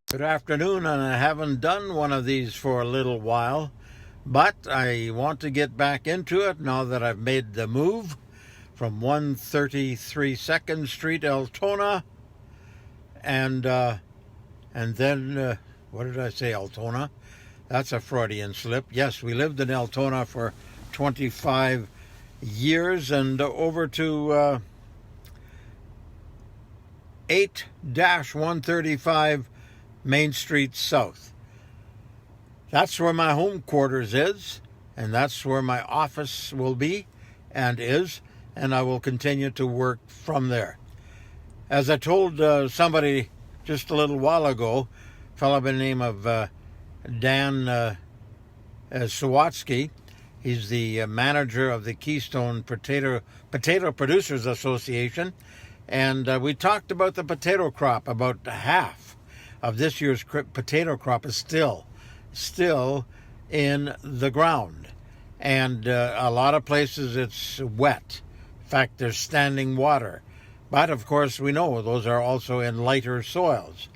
Good afternoon, and I haven't done one of these for a little while, but I want to get back into it now that I've made the move from 133 2nd Street, Altona, and then what did I say, Altona? That's a Freudian slip. Yes, we lived in Altona for 25 years, and over to 8-135 Main Street South. That's where my home quarters is, and that's where my office will be and is, and I will continue to work from there. As I told somebody just a little while ago, a fellow by the name of Dan Sawatsky, he's the manager of the Keystone Potato Producers Association, and we talked about the potato crop. About half of this year's potato crop is still in the ground, and a lot of places it's wet. In fact, there's standing water, but of course we know those are also in lighter soils.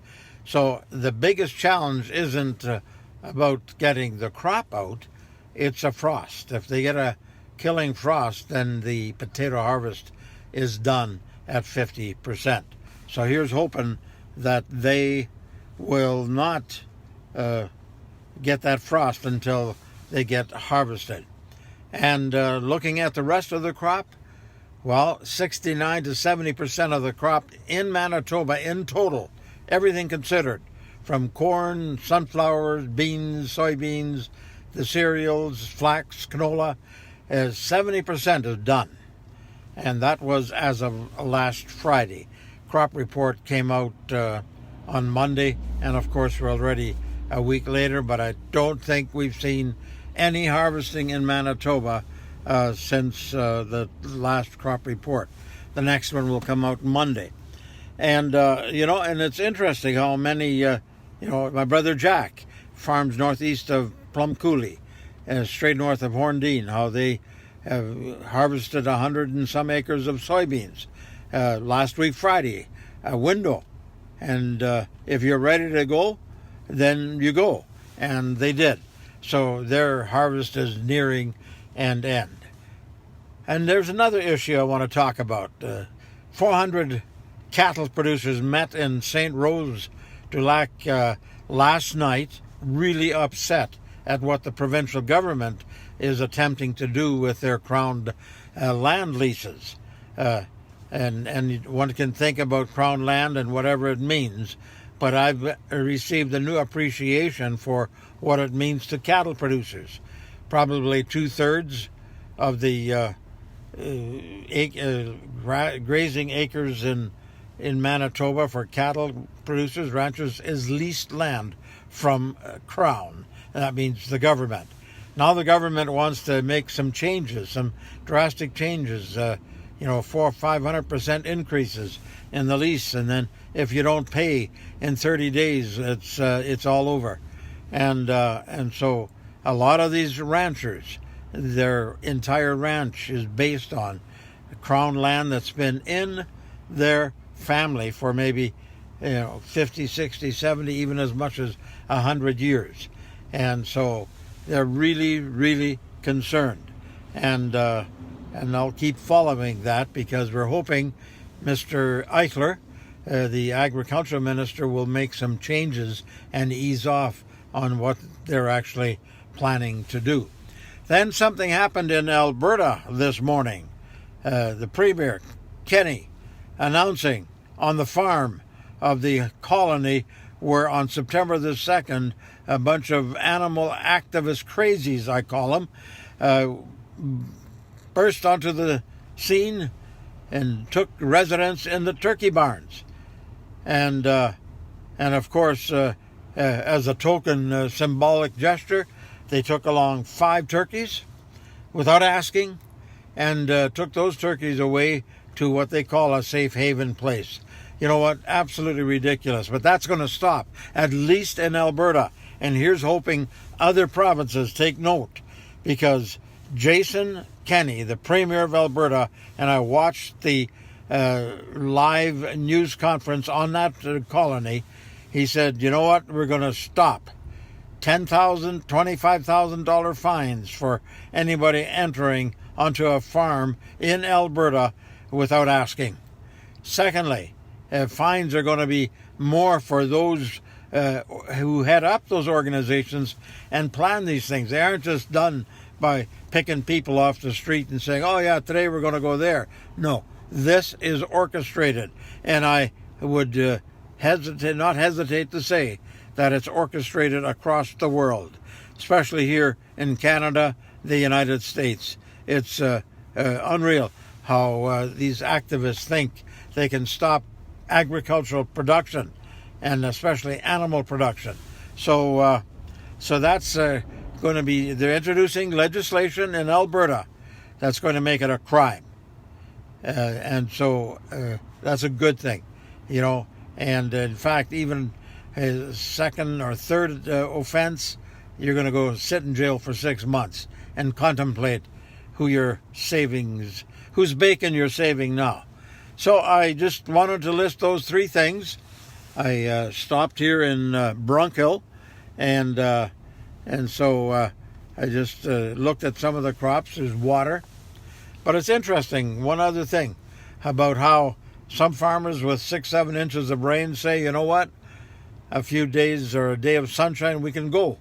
So the biggest challenge isn't about getting the crop out, it's a frost. If they get a killing frost, then the potato harvest is done at 50%. So here's hoping that they will not get that frost until they get harvested. And looking at the rest of the crop, well, 69 to 70% of the crop in Manitoba in total, everything considered, from corn, sunflowers, beans, soybeans, the cereals, flax, canola, 70% is done. And that was as of last Friday. Crop report came out on Monday, and of course we're already a week later, but I don't think we've seen any harvesting in Manitoba since the last crop report. The next one will come out Monday. And, and it's interesting how many, my brother Jack farms northeast of Plum Coulee, straight north of Horndean, how they have harvested 100 and some acres of soybeans last week Friday, a window. And if you're ready to go, then you go. And they did. So their harvest is nearing an end. And there's another issue I want to talk about. 400 cattle producers met in St. Rose du Lac last night, really upset at what the provincial government is attempting to do with their crown land leases. And one can think about crown land and whatever it means, but I've received a new appreciation for what it means to cattle producers. Probably 2/3 of the grazing acres in Manitoba for cattle producers, ranchers, is leased land from Crown. And that means the government. Now the government wants to make some changes, some drastic changes, 400 or 500% increases in the lease, and then if you don't pay in 30 days, it's all over. And so a lot of these ranchers, their entire ranch is based on crown land that's been in their family for maybe 50, 60, 70, even as much as 100 years. And so they're really, really concerned. And I'll keep following that because we're hoping Mr. Eichler, the agricultural minister, will make some changes and ease off on what they're actually planning to do. Then something happened in Alberta this morning. The Premier, Kenney, announcing on the farm of the colony where on September the 2nd, a bunch of animal activist crazies, I call them, burst onto the scene and took residence in the turkey barns. And of course, as a token symbolic gesture, they took along 5 turkeys without asking, and took those turkeys away to what they call a safe haven place. You know what? Absolutely ridiculous. But that's going to stop, at least in Alberta. And here's hoping other provinces take note, because Jason Kenney, the Premier of Alberta, and I watched the live news conference on that colony, He said, you know what, we're going to stop $10,000, $25,000 fines for anybody entering onto a farm in Alberta without asking. Secondly, fines are going to be more for those who head up those organizations and plan these things. They aren't just done by picking people off the street and saying, oh yeah, today we're going to go there. No, this is orchestrated. And I would not hesitate to say that it's orchestrated across the world, especially here in Canada, the United States. It's unreal how these activists think they can stop agricultural production, and especially animal production. So that's going to be, they're introducing legislation in Alberta that's going to make it a crime. And so that's a good thing, you know. And in fact, even a second or third offense, you're going to go sit in jail for 6 months and contemplate whose bacon you're saving now. So I just wanted to list those three things. I stopped here in Brunkhill, and so I just looked at some of the crops. There's water. But it's interesting, one other thing, about how some farmers with 6-7 inches of rain say, you know what, a few days or a day of sunshine, we can go.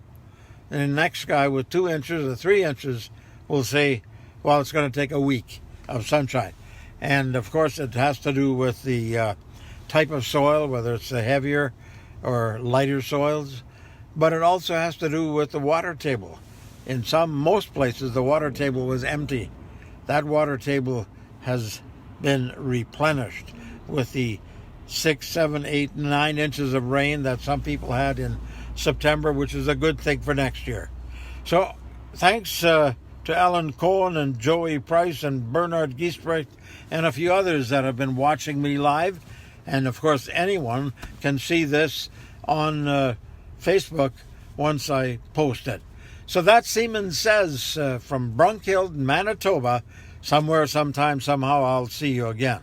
And the next guy with 2 inches or 3 inches will say, well, it's going to take a week of sunshine. And of course, it has to do with the type of soil, whether it's the heavier or lighter soils. But it also has to do with the water table. In most places, the water table was empty. That water table has been replenished with the 6, 7, 8, 9 inches of rain that some people had in September, which is a good thing for next year. So thanks to Alan Cohen and Joey Price and Bernard Giesbrecht and a few others that have been watching me live. And of course, anyone can see this on Facebook once I post it. So that's Seaman Says from Brunkhill, Manitoba. Somewhere, sometime, somehow, I'll see you again.